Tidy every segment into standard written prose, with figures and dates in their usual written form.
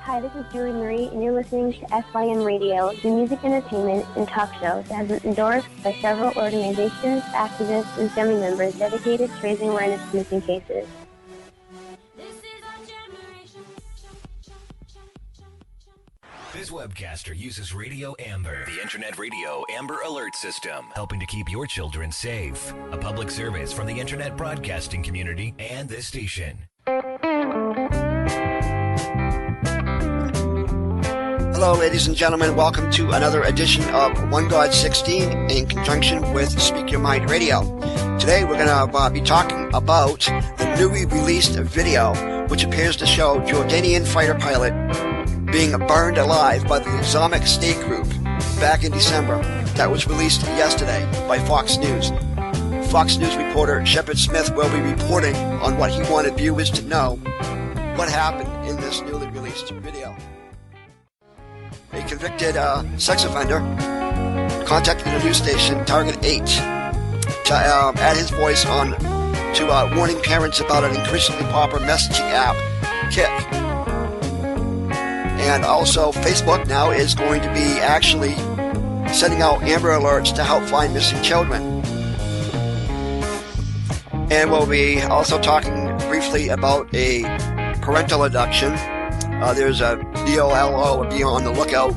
Hi, this is Julie Marie, and you're listening to SYN Radio, the music, entertainment, and talk show that has been endorsed by several organizations, activists, and family members dedicated to raising awareness of missing cases. This webcaster uses Radio Amber, the Internet Radio Amber Alert System, helping to keep your children safe. A public service from the Internet broadcasting community and this station. Hello, ladies and gentlemen. Welcome to another edition of One God 16 in conjunction with Speak Your Mind Radio. Today we're going to be talking about the newly released video, which appears to show Jordanian fighter pilot being burned alive by the Islamic State group back in December. That was released yesterday by Fox News. Fox News reporter Shepard Smith will be reporting on what he wanted viewers to know what happened in this newly released video. A convicted sex offender contacted the news station Target 8 to add his voice on to warning parents about an increasingly popular messaging app, Kik. And also, Facebook now is going to be actually sending out Amber Alerts to help find missing children. And we'll be also talking briefly about a parental abduction. There's a DOLO, be on the lookout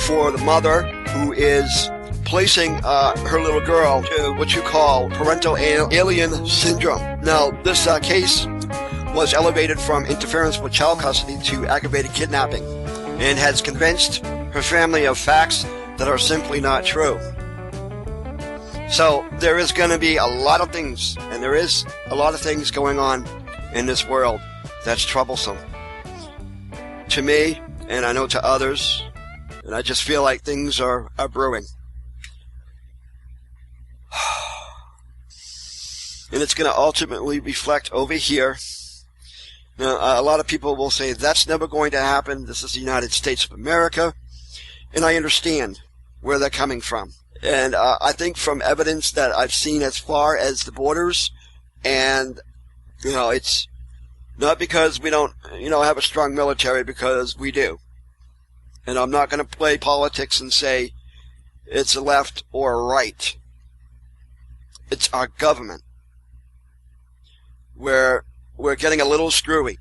for the mother who is placing her little girl to what you call parental alien syndrome. Now, this case was elevated from interference with child custody to aggravated kidnapping and has convinced her family of facts that are simply not true. So there is going to be a lot of things, and there is a lot of things going on in this world that's troublesome to me, and I know to others, and I just feel like things are brewing. And it's going to ultimately reflect over here. Now, a lot of people will say, that's never going to happen. This is the United States of America. And I understand where they're coming from. And I think from evidence that I've seen as far as the borders, and, it's not because we don't, have a strong military, because we do. And I'm not going to play politics and say it's left or right. It's our government. We're getting a little screwy.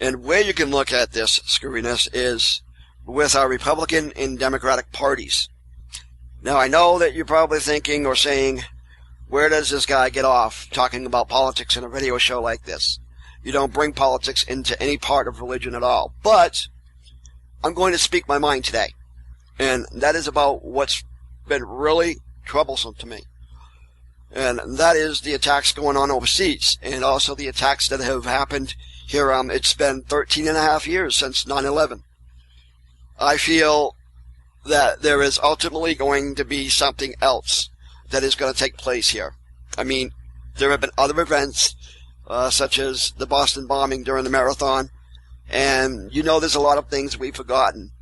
And where you can look at this screwiness is with our Republican and Democratic parties. Now, I know that you're probably thinking or saying, where does this guy get off talking about politics in a radio show like this? You don't bring politics into any part of religion at all. But I'm going to speak my mind today. And that is about what's been really troublesome to me. And that is the attacks going on overseas, and also the attacks that have happened here. It's been 13 and a half years since 9/11. I feel that there is ultimately going to be something else that is going to take place here. I mean, there have been other events, such as the Boston bombing during the marathon, and there's a lot of things we've forgotten,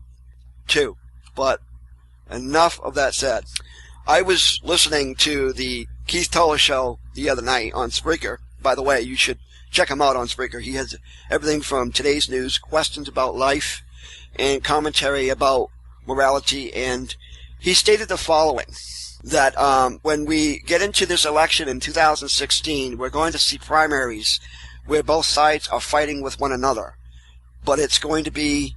too. But enough of that said. I was listening to the Keith Toller show the other night on Spreaker. By the way, you should check him out on Spreaker. He has everything from today's news, questions about life, and commentary about morality. And he stated the following, that when we get into this election in 2016, we're going to see primaries where both sides are fighting with one another. But it's going to be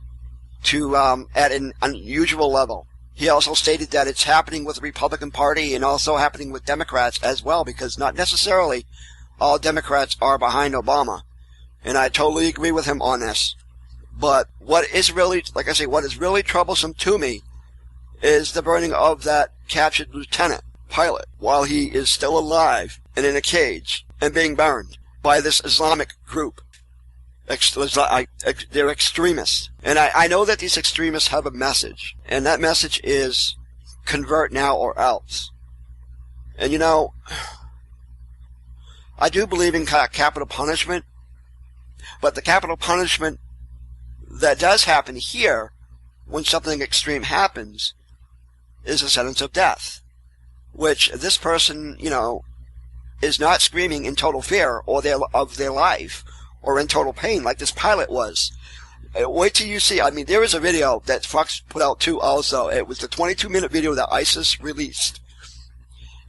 at an unusual level. He also stated that it's happening with the Republican Party and also happening with Democrats as well, because not necessarily all Democrats are behind Obama. And I totally agree with him on this. But what is really, like I say, what is really troublesome to me is the burning of that captured lieutenant pilot while he is still alive and in a cage and being burned by this Islamic group. They're extremists. And I know that these extremists have a message. And that message is convert now or else. And I do believe in capital punishment. But the capital punishment that does happen here, when something extreme happens, is a sentence of death. Which this person, is not screaming in total fear of their life or in total pain like this pilot was. wait till you see. I mean, there is a video that Fox put out too also. It was the 22-minute video that ISIS released.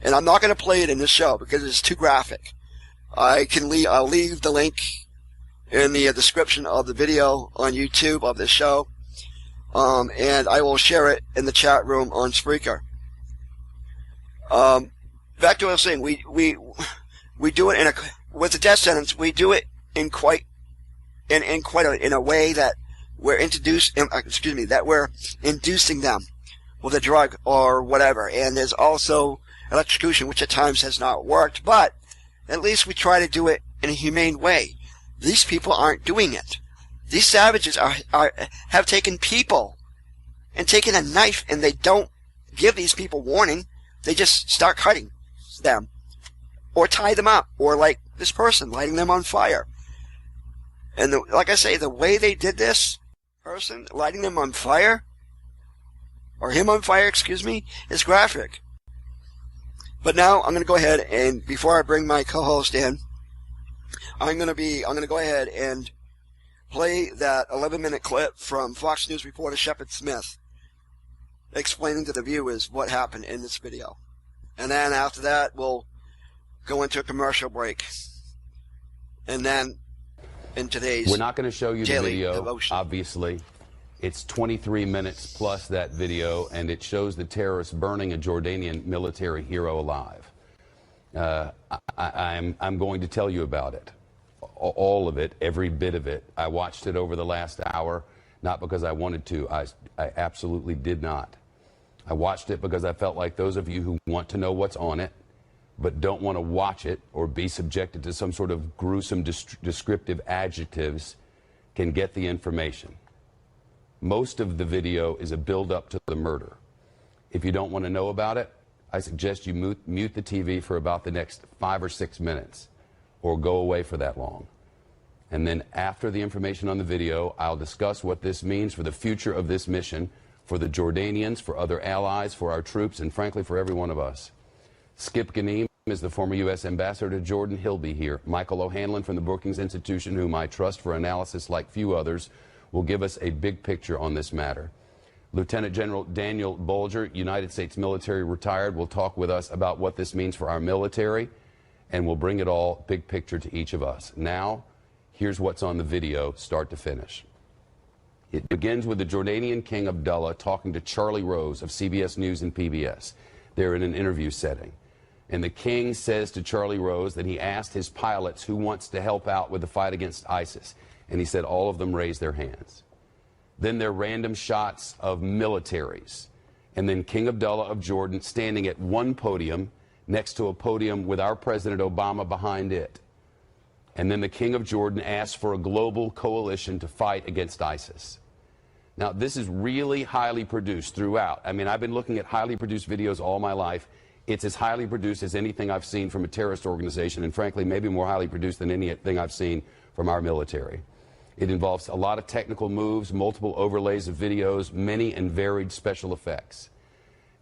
And I'm not going to play it in this show because it's too graphic. I'll leave the link in the description of the video on YouTube of this show. And I will share it in the chat room on Spreaker. Back to what I was saying, we do it with the death sentence, we do it in a way that we're inducing them with a drug or whatever. And there's also electrocution, which at times has not worked, but at least we try to do it in a humane way. These people aren't doing it. These savages have taken people and taken a knife, and they don't give these people warning. They just start cutting them or tie them up, or like this person, lighting them on fire. And like I say, the way they did this person, lighting them on fire, or him on fire, excuse me, is graphic. But now I'm going to go ahead and, before I bring my co-host in, I'm going to go ahead and play that 11-minute clip from Fox News reporter Shepard Smith explaining to the viewers what happened in this video. And then after that, we'll go into a commercial break. And then in today's We're not going to show you the video, devotion. Obviously. It's 23 minutes plus that video, and it shows the terrorists burning a Jordanian military hero alive. I'm going to tell you about it. All of it, every bit of it. I watched it over the last hour, not because I wanted to. I absolutely did not. I watched it because I felt like those of you who want to know what's on it, but don't want to watch it or be subjected to some sort of gruesome descriptive adjectives, can get the information. Most of the video is a build-up to the murder. If you don't want to know about it, I suggest you mute the TV for about the next 5 or 6 minutes, or go away for that long. And then after the information on the video, I'll discuss what this means for the future of this mission, for the Jordanians, for other allies, for our troops, and frankly for every one of us. Skip Ghanim is the former U.S. ambassador to Jordan. He'll be here. Michael O'Hanlon from the Brookings Institution, whom I trust for analysis like few others, will give us a big picture on this matter. Lieutenant General Daniel Bolger, United States military retired, will talk with us about what this means for our military, and we'll bring it all big picture to each of us. Now, here's what's on the video, start to finish. It begins with the Jordanian King Abdullah talking to Charlie Rose of CBS News and PBS. They're in an interview setting. And the king says to Charlie Rose that he asked his pilots who wants to help out with the fight against ISIS. And he said all of them raised their hands. Then there are random shots of militaries. And then King Abdullah of Jordan standing at one podium next to a podium with our President Obama behind it. And then the King of Jordan asked for a global coalition to fight against ISIS. Now, this is really highly produced throughout. I mean, I've been looking at highly produced videos all my life. It's as highly produced as anything I've seen from a terrorist organization, and frankly, maybe more highly produced than anything I've seen from our military. It involves a lot of technical moves, multiple overlays of videos, many and varied special effects.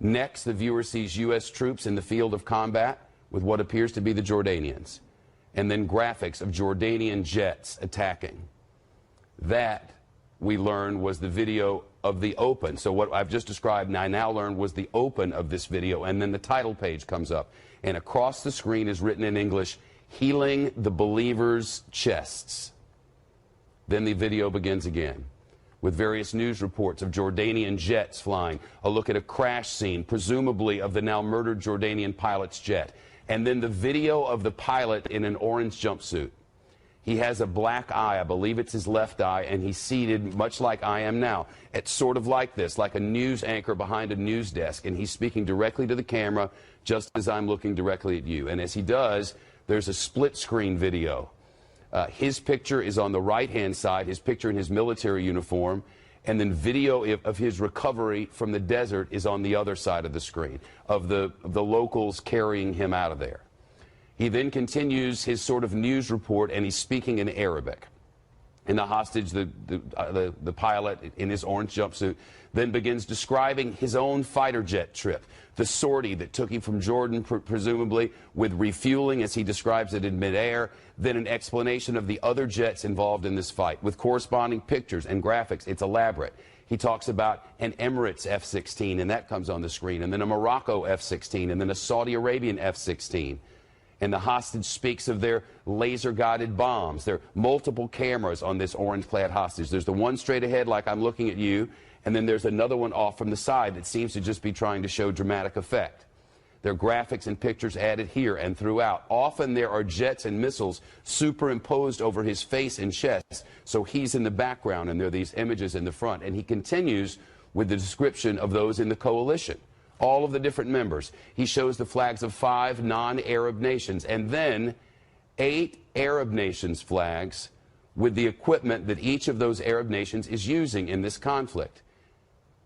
Next, the viewer sees U.S. troops in the field of combat with what appears to be the Jordanians, and then graphics of Jordanian jets attacking. That, we learned, was the video of the open. So what I've just described, I now learned, was the open of this video, and then the title page comes up. And across the screen is written in English, "Healing the Believers' Chests." Then the video begins again, with various news reports of Jordanian jets flying, a look at a crash scene, presumably of the now murdered Jordanian pilot's jet, and then the video of the pilot in an orange jumpsuit. He has a black eye, I believe it's his left eye, and he's seated much like I am now. It's sort of like this, like a news anchor behind a news desk, and he's speaking directly to the camera, just as I'm looking directly at you. And as he does, there's a split-screen video. His picture is on the right-hand side, his picture in his military uniform, and then video of his recovery from the desert is on the other side of the screen, of the locals carrying him out of there. He then continues his sort of news report, and he's speaking in Arabic. And the hostage, the pilot in his orange jumpsuit, then begins describing his own fighter jet trip, the sortie that took him from Jordan, presumably, with refueling, as he describes it, in midair, then an explanation of the other jets involved in this fight, with corresponding pictures and graphics. It's elaborate. He talks about an Emirates F-16, and that comes on the screen, and then a Morocco F-16, and then a Saudi Arabian F-16. And the hostage speaks of their laser-guided bombs. There are multiple cameras on this orange-clad hostage. There's the one straight ahead, like I'm looking at you, and then there's another one off from the side that seems to just be trying to show dramatic effect. There are graphics and pictures added here and throughout. Often there are jets and missiles superimposed over his face and chest, so he's in the background, and there are these images in the front. And he continues with the description of those in the coalition. All of the different members. He shows the flags of 5 non-Arab nations, and then 8 Arab nations flags with the equipment that each of those Arab nations is using in this conflict.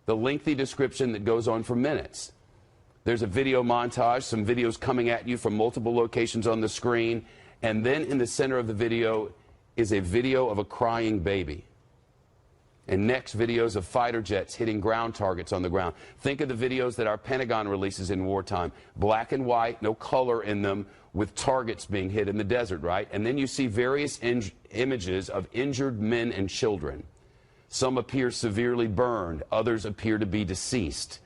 The lengthy description that goes on for minutes. There's a video montage, some videos coming at you from multiple locations on the screen, and then in the center of the video is a video of a crying baby. And next, videos of fighter jets hitting ground targets on the ground. Think of the videos that our Pentagon releases in wartime. Black and white, no color in them, with targets being hit in the desert, right? And then you see various images of injured men and children. Some appear severely burned. Others appear to be deceased.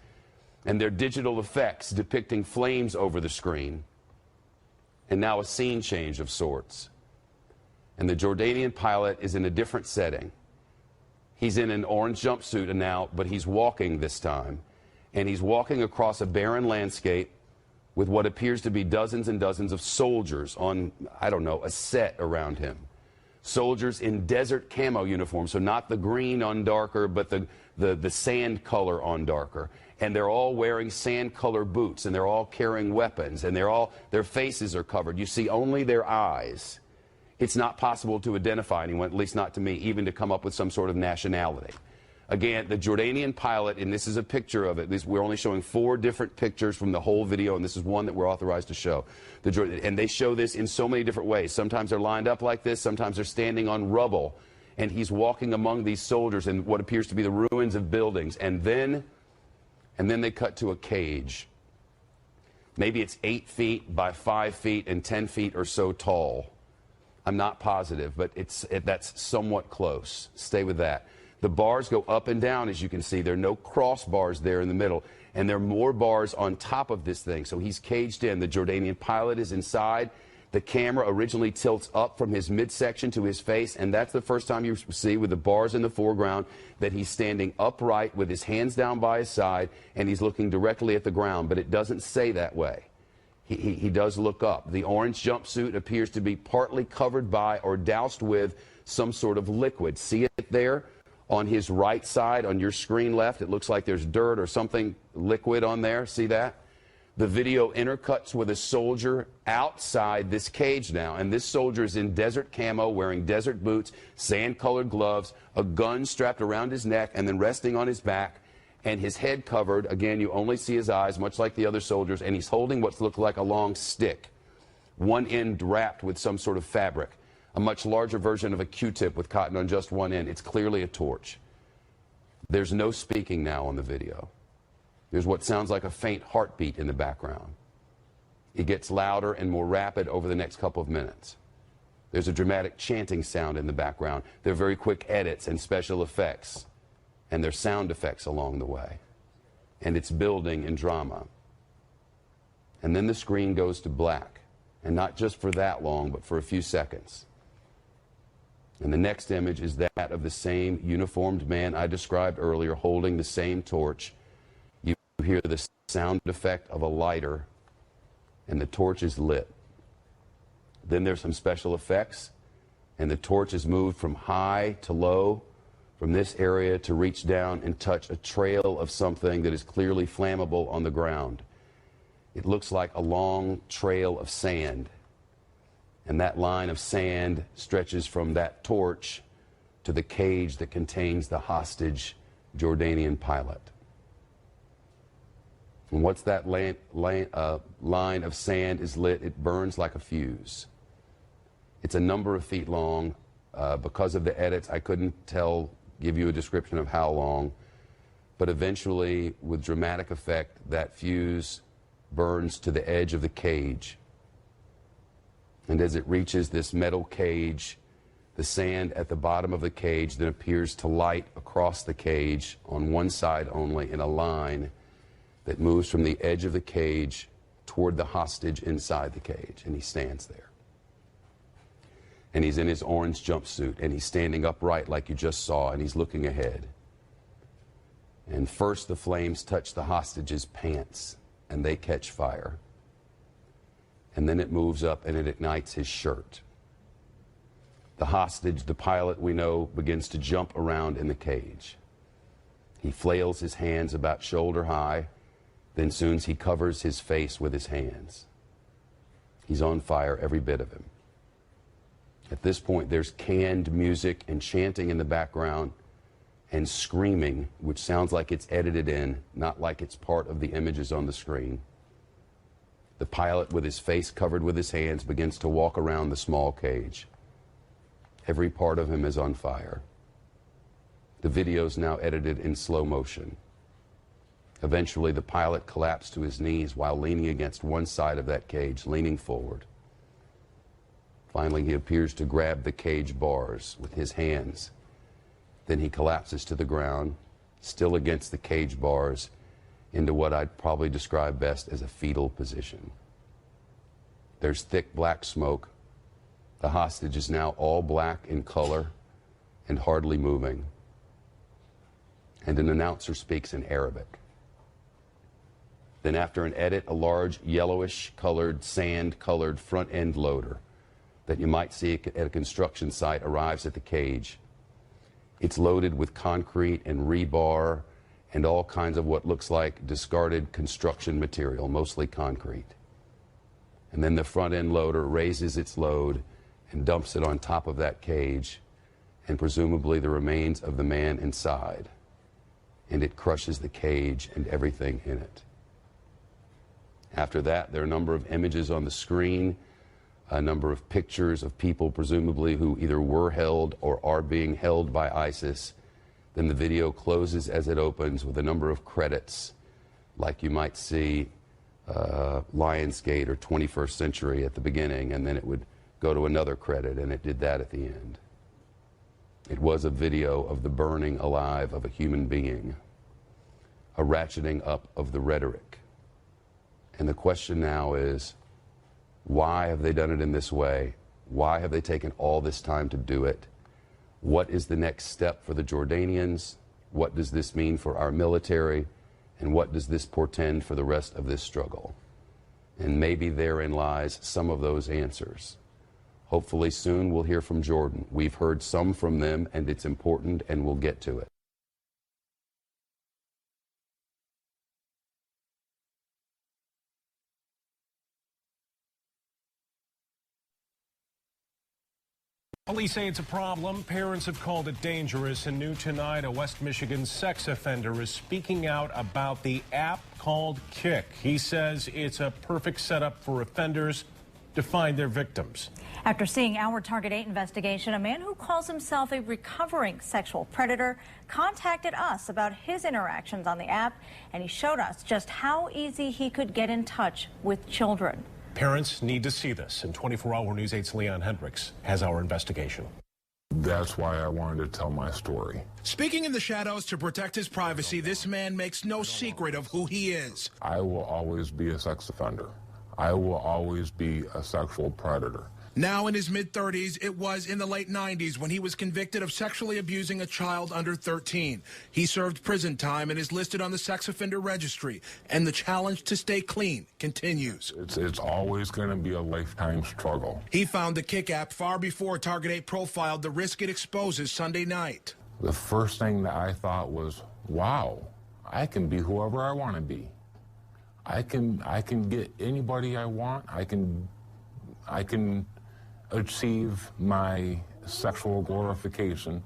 And they're digital effects depicting flames over the screen. And now a scene change of sorts. And the Jordanian pilot is in a different setting. He's in an orange jumpsuit now, but he's walking this time. And he's walking across a barren landscape with what appears to be dozens and dozens of soldiers on, I don't know, a set around him. Soldiers in desert camo uniforms, so not the green on darker, but the sand color on darker. And they're all wearing sand color boots, and they're all carrying weapons, and their faces are covered. You see only their eyes. It's not possible to identify anyone, at least not to me, even to come up with some sort of nationality. Again, the Jordanian pilot, and this is a picture of it. We're only showing 4 different pictures from the whole video, and this is one that we're authorized to show. And they show this in so many different ways. Sometimes they're lined up like this. Sometimes they're standing on rubble, and he's walking among these soldiers in what appears to be the ruins of buildings. And then they cut to a cage. Maybe it's 8 feet by 5 feet and 10 feet or so tall. I'm not positive, but that's somewhat close. Stay with that. The bars go up and down, as you can see. There are no crossbars there in the middle, and there are more bars on top of this thing. So he's caged in. The Jordanian pilot is inside. The camera originally tilts up from his midsection to his face, and that's the first time you see, with the bars in the foreground, that he's standing upright with his hands down by his side, and he's looking directly at the ground. But it doesn't say that way. He does look up. The orange jumpsuit appears to be partly covered by or doused with some sort of liquid. See it there on his right side, on your screen left? It looks like there's dirt or something liquid on there. See that? The video intercuts with a soldier outside this cage now, and this soldier is in desert camo, wearing desert boots, sand-colored gloves, a gun strapped around his neck and then resting on his back, and his head covered. Again, you only see his eyes, much like the other soldiers, and he's holding what looks like a long stick, one end wrapped with some sort of fabric, a much larger version of a Q-tip with cotton on just one end. It's clearly a torch. There's no speaking now on the video. There's what sounds like a faint heartbeat in the background. It gets louder and more rapid over the next couple of minutes. There's a dramatic chanting sound in the background. There are very quick edits and special effects, and there's sound effects along the way. And it's building in drama. And then the screen goes to black, and not just for that long, but for a few seconds. And the next image is that of the same uniformed man I described earlier, holding the same torch. You hear the sound effect of a lighter, and the torch is lit. Then there's some special effects, and the torch is moved from high to low, from this area to reach down and touch a trail of something that is clearly flammable on the ground. It looks like a long trail of sand, and that line of sand stretches from that torch to the cage that contains the hostage Jordanian pilot. And once that line of sand is lit, it burns like a fuse. It's a number of feet long, Because of the edits, I couldn't give you a description of how long, but eventually, with dramatic effect, that fuse burns to the edge of the cage. And as it reaches this metal cage, the sand at the bottom of the cage then appears to light across the cage on one side only in a line that moves from the edge of the cage toward the hostage inside the cage, and he stands there. And he's in his orange jumpsuit, and he's standing upright like you just saw, and he's looking ahead. And first the flames touch the hostage's pants, and they catch fire. And then it moves up, and it ignites his shirt. The hostage, the pilot we know, begins to jump around in the cage. He flails his hands about shoulder high, then soon he covers his face with his hands. He's on fire, every bit of him. At this point, there's canned music and chanting in the background and screaming, which sounds like it's edited in, not like it's part of the images on the screen. The pilot, with his face covered with his hands, begins to walk around the small cage. Every part of him is on fire. The video's now edited in slow motion. Eventually, the pilot collapsed to his knees while leaning against one side of that cage, leaning forward. Finally, he appears to grab the cage bars with his hands. Then he collapses to the ground, still against the cage bars, into what I'd probably describe best as a fetal position. There's thick black smoke. The hostage is now all black in color and hardly moving. And an announcer speaks in Arabic. Then after an edit, a large yellowish-colored, sand-colored front-end loader that you might see at a construction site arrives at the cage. It's loaded with concrete and rebar and all kinds of what looks like discarded construction material, mostly concrete. And then the front-end loader raises its load and dumps it on top of that cage and presumably the remains of the man inside. And it crushes the cage and everything in it. After that, there are a number of images on the screen, a number of pictures of people presumably who either were held or are being held by ISIS. Then the video closes as it opens with a number of credits, like you might see Lionsgate or 21st Century at the beginning, and then it would go to another credit, and it did that at the end. It was a video of the burning alive of a human being, a ratcheting up of the rhetoric. And the question now is, why have they done it in this way? Why have they taken all this time to do it? What is the next step for the Jordanians? What does this mean for our military? And what does this portend for the rest of this struggle? And maybe therein lies some of those answers. Hopefully soon we'll hear from Jordan. We've heard some from them, and it's important, and we'll get to it. Police say it's a problem. Parents have called it dangerous. And new tonight, a West Michigan sex offender is speaking out about the app called Kick. He says it's a perfect setup for offenders to find their victims. After seeing our Target 8 investigation, a man who calls himself a recovering sexual predator contacted us about his interactions on the app, and he showed us just how easy he could get in touch with children. Parents need to see this, and 24-Hour News 8's Leon Hendricks has our investigation. That's why I wanted to tell my story. Speaking in the shadows to protect his privacy, this man makes no secret of who he is. I will always be a sex offender. I will always be a sexual predator. Now in his mid-30s, it was in the late 90s when he was convicted of sexually abusing a child under 13. He served prison time and is listed on the sex offender registry. And the challenge to stay clean continues. It's always going to be a lifetime struggle. He found the Kick app far before Target 8 profiled the risk it exposes Sunday night. The first thing that I thought was, wow, I can be whoever I want to be. I can get anybody I want. I can achieve my sexual glorification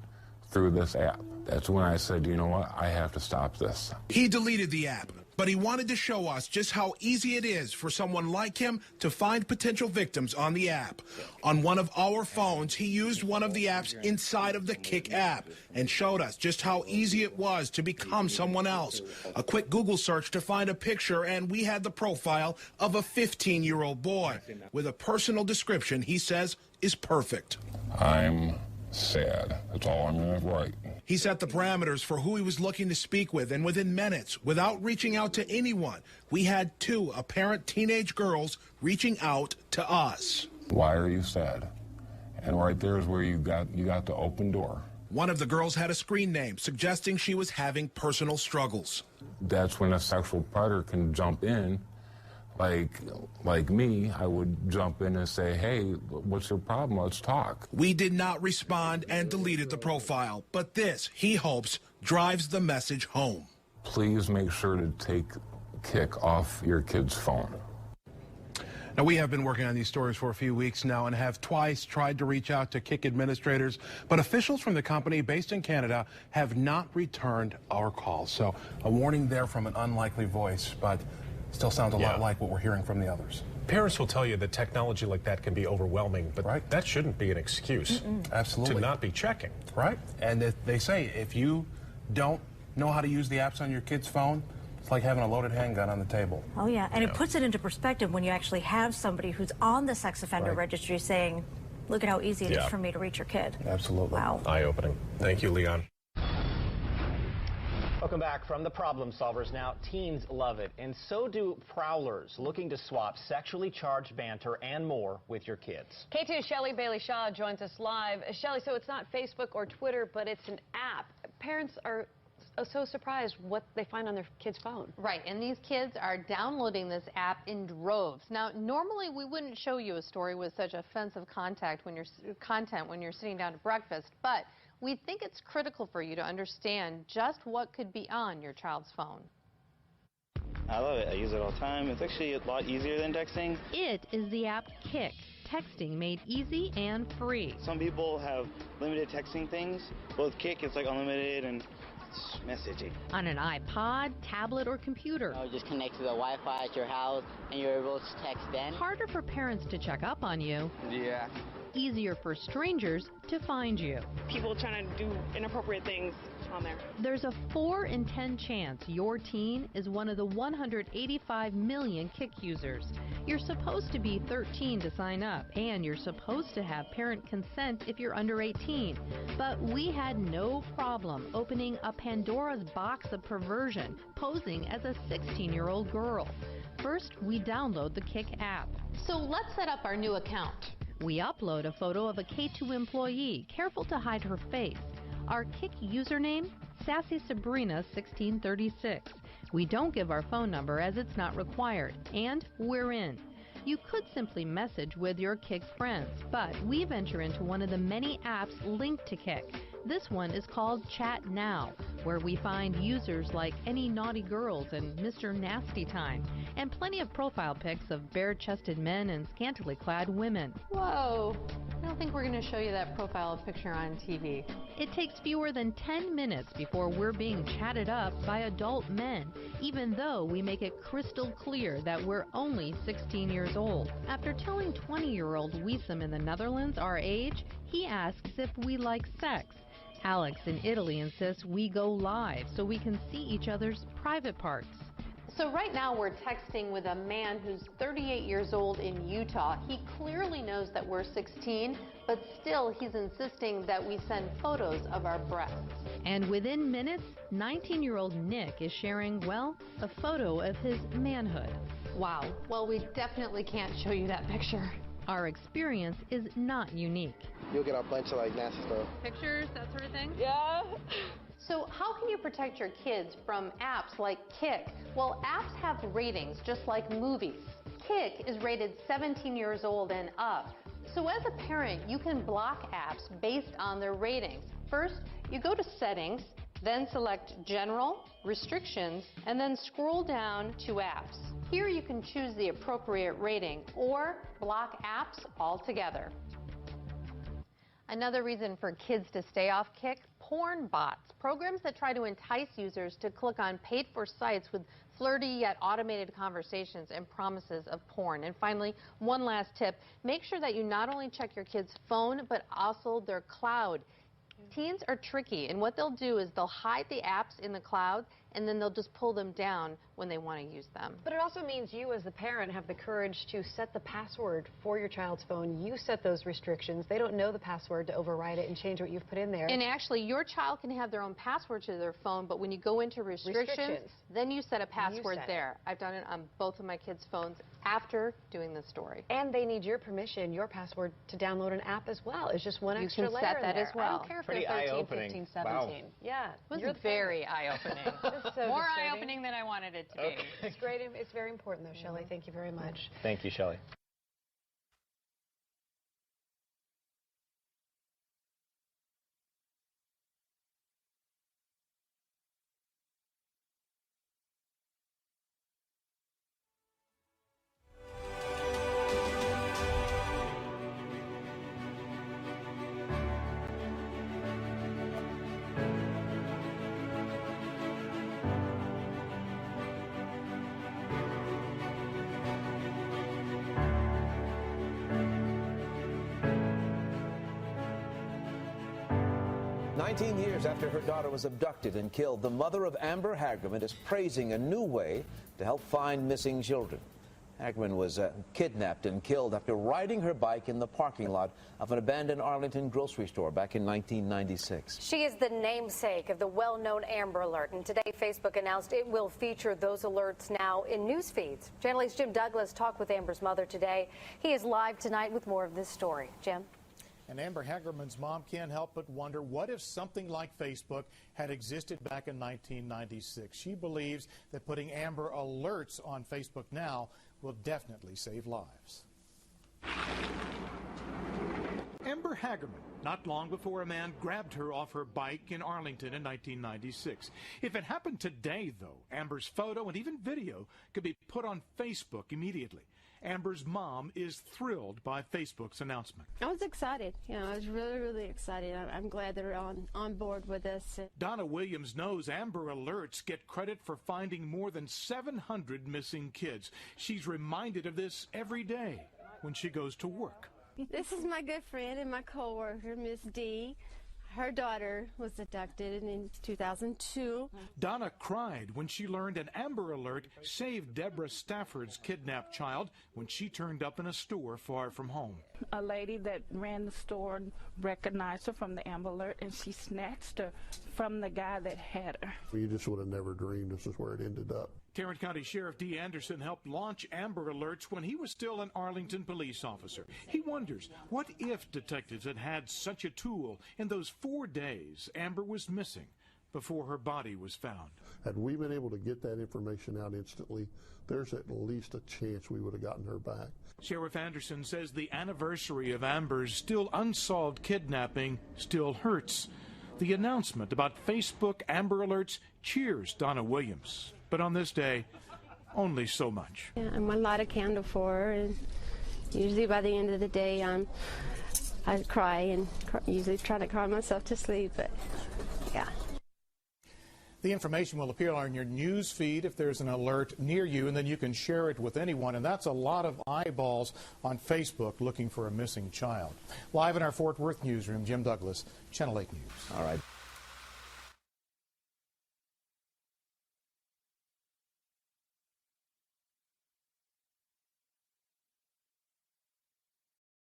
through this app. That's when I said, you know what, I have to stop this. He deleted the app, But he wanted to show us just how easy it is for someone like him to find potential victims on the app. On one of our phones, he used one of the apps inside of the Kick app and showed us just how easy it was to become someone else. A quick Google search to find a picture, and we had the profile of a 15-year-old boy with a personal description he says is perfect. I'm sad. That's all I'm going to write. He set the parameters for who he was looking to speak with, and within minutes, without reaching out to anyone, we had two apparent teenage girls reaching out to us. Why are you sad? And right there is where you got the open door. One of the girls had a screen name suggesting she was having personal struggles. That's when a sexual predator can jump in. Like me, I would jump in and say, hey, what's your problem? Let's talk. We did not respond and deleted the profile. But this, he hopes, drives the message home. Please make sure to take Kick off your kid's phone. Now, we have been working on these stories for a few weeks now and have twice tried to reach out to Kick administrators, but officials from the company based in Canada have not returned our calls. So a warning there from an unlikely voice, but still sounds a lot like what we're hearing from the others. Parents will tell you that technology like that can be overwhelming, but that shouldn't be an excuse Absolutely. to not be checking. Right? And they say if you don't know how to use the apps on your kid's phone, it's like having a loaded handgun on the table. Oh, yeah. And it puts it into perspective when you actually have somebody who's on the sex offender registry saying, look at how easy it is for me to reach your kid. Absolutely. Wow. Eye-opening. Thank you, Leon. Welcome back from the Problem Solvers. Now, teens love it, and so do prowlers looking to swap sexually charged banter and more with your kids. K2's Shelley Bailey-Shaw joins us live. Shelley, so it's not Facebook or Twitter, but it's an app. Parents are so surprised what they find on their kid's phone. Right, and these kids are downloading this app in droves. Now, normally we wouldn't show you a story with such offensive content when you're sitting down to breakfast, but we think it's critical for you to understand just what could be on your child's phone. I love it. I use it all the time. It's actually a lot easier than texting. It is the app Kick, texting made easy and free. Some people have limited texting things. With Kick, it's like unlimited and it's messaging. On an iPod, tablet, or computer. Just connect to the Wi-Fi at your house and you're able to text then. Harder for parents to check up on you. Yeah. Easier for strangers to find you. People trying to do inappropriate things on there. There's a 4 in 10 chance your teen is one of the 185 million Kick users. You're supposed to be 13 to sign up, and you're supposed to have parent consent if you're under 18. But we had no problem opening a Pandora's box of perversion, posing as a 16-year-old girl. First, we download the Kick app. So let's set up our new account. We upload a photo of a K2 employee, careful to hide her face. Our Kick username, Sassy Sabrina 1636. We don't give our phone number as it's not required, and we're in. You could simply message with your Kick friends, but we venture into one of the many apps linked to Kick. This one is called Chat Now, where we find users like Any Naughty Girls and Mr. Nasty Time, and plenty of profile pics of bare-chested men and scantily clad women. Whoa, I don't think we're going to show you that profile picture on TV. It takes fewer than 10 minutes before we're being chatted up by adult men, even though we make it crystal clear that we're only 16 years old. After telling 20-year-old Wiesem in the Netherlands our age, he asks if we like sex. Alex in Italy insists we go live so we can see each other's private parts. So right now we're texting with a man who's 38 years old in Utah. He clearly knows that we're 16, but still he's insisting that we send photos of our breasts. And within minutes, 19-year-old Nick is sharing, well, a photo of his manhood. Wow. Well, we definitely can't show you that picture. Our experience is not unique. You'll get a bunch of nasty stuff. Pictures, that sort of thing? Yeah. So how can you protect your kids from apps like Kick? Well, apps have ratings just like movies. Kick is rated 17 years old and up. So as a parent, you can block apps based on their ratings. First, you go to Settings, then select General, Restrictions, and then scroll down to Apps. Here you can choose the appropriate rating or block apps altogether. Another reason for kids to stay off Kick, porn bots, programs that try to entice users to click on paid-for sites with flirty yet automated conversations and promises of porn. And finally, one last tip, make sure that you not only check your kid's phone, but also their cloud. Teens are tricky, and what they'll do is they'll hide the apps in the cloud, and then they'll just pull them down when they want to use them. But it also means you as the parent have the courage to set the password for your child's phone. You set those restrictions. They don't know the password to override it and change what you've put in there. And actually, your child can have their own password to their phone, but when you go into restrictions. Then you set a password there. I've done it on both of my kids' phones after doing this story. And they need your permission, your password, to download an app as well. It's just one extra layer. You can set that as well. I don't care if they're 13, 15, 17. Wow. Yeah. It was very eye-opening. So more eye-opening than I wanted it to be. It's great. It's very important, though, Shelley. Thank you very much. Thank you, Shelley. Years after her daughter was abducted and killed, the mother of Amber Hagerman is praising a new way to help find missing children. Hagerman was kidnapped and killed after riding her bike in the parking lot of an abandoned Arlington grocery store back in 1996. She is the namesake of the well-known Amber Alert, and today Facebook announced it will feature those alerts now in news feeds. Channel 8's Jim Douglas talked with Amber's mother today. He is live tonight with more of this story. Jim? And Amber Hagerman's mom can't help but wonder, what if something like Facebook had existed back in 1996? She believes that putting Amber Alerts on Facebook now will definitely save lives. Amber Hagerman, not long before a man grabbed her off her bike in Arlington in 1996. If it happened today, though, Amber's photo and even video could be put on Facebook immediately. Amber's mom is thrilled by Facebook's announcement. I was excited. I was really excited. I'm glad they're on board with this. Donna Williams knows Amber Alerts get credit for finding more than 700 missing kids. She's reminded of this every day when she goes to work. This is my good friend and my coworker, Miss D. Her daughter was abducted in 2002. Donna cried when she learned an Amber Alert saved Deborah Stafford's kidnapped child when she turned up in a store far from home. A lady that ran the store recognized her from the Amber Alert, and she snatched her from the guy that had her. You just would have never dreamed this is where it ended up. Tarrant County Sheriff Dee Anderson helped launch Amber Alerts when he was still an Arlington police officer. He wonders, what if detectives had had such a tool in those 4 days Amber was missing before her body was found? Had we been able to get that information out instantly, there's at least a chance we would have gotten her back. Sheriff Anderson says the anniversary of Amber's still unsolved kidnapping still hurts. The announcement about Facebook Amber Alerts cheers Donna Williams. But on this day, only so much. Yeah, I'm a lot of candle for her, and usually by the end of the day, I cry and usually try to cry myself to sleep, but yeah. The information will appear on your news feed if there's an alert near you, and then you can share it with anyone, and that's a lot of eyeballs on Facebook looking for a missing child. Live in our Fort Worth newsroom, Jim Douglas, Channel 8 News. All right.